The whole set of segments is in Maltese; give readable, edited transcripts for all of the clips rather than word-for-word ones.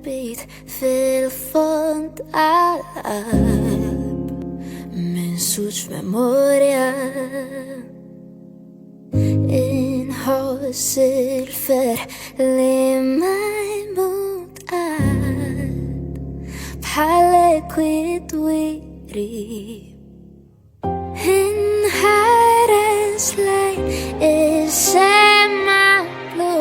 bit fil-fond qalb min suċ memorja inħoss il-fer li ma jmut għad bħalek widwiri inħares lejn is-sema blu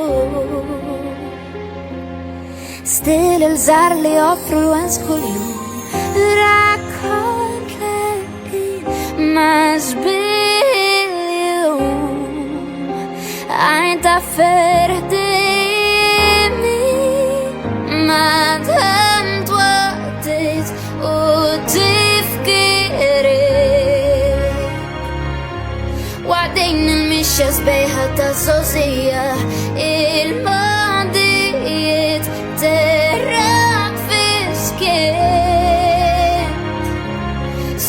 Still il-żar li offru l-wens kull-jum Rakkont lekin ma żbiljum Għajn ta' ferdimi ma damt waqtit u tifkiri Waqdejn il-mixja sbejħa ta' zozija il-madijiet terrak fiskien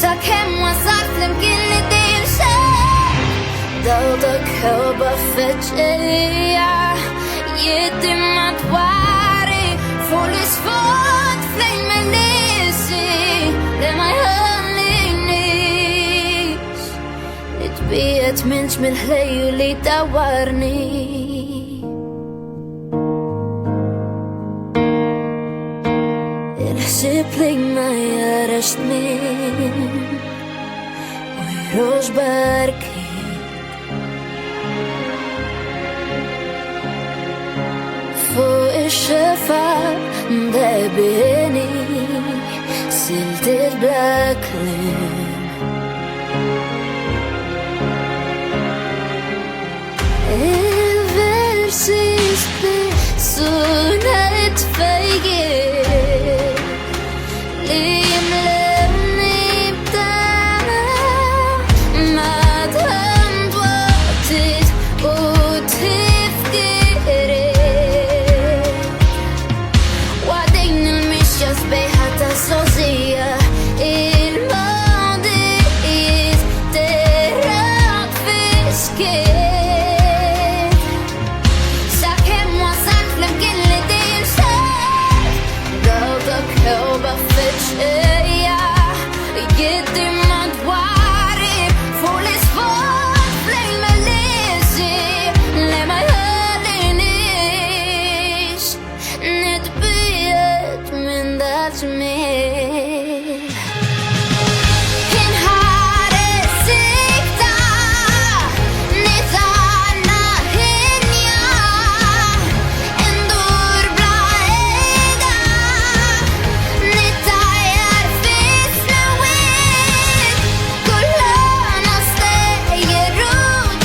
Sakemm wasalt flimkien li dejjem xejn Daw da Kewkba feġġejja jidri madwari fuq l-isfond flejn men-niesi li ma jħallinix li tbiet minx mill-ħlejju li dawarni Il-ħsieb li ma jarax min u jroġ barki Fuq ix-xefa mdebbieni silt il-black limb Il-versi spissu nitfejjien li jimlemni b'dana ma damt waqtit u tifkiri Waqdejn il-mixja sbejħa ta' zozija il-madijiet terrak fiskien Sakemm wasalt flimkien li dejjem xejn Daw da Kewkba feġġejja jidri madwari fuq l-isfond flejn men-niesi li ma jħallinix nitbiet minn dat-żmien Inħares iktar nitgħanna ħinja indur bla qiegħda nittajjar fis-snewien kullana stejjer u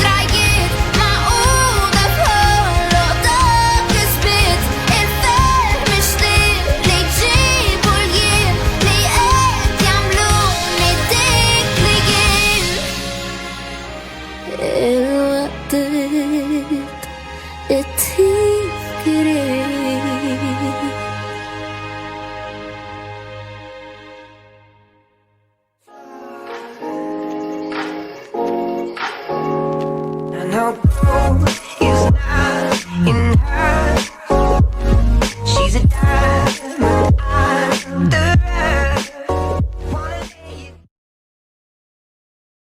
trajiet maquda f'ħolloq dak isbiet il-ferm mixtieq li jġibu l-jiem li qed jagħmluni dik li jien Il-waqtiet it-tifkiri And our boat is not enough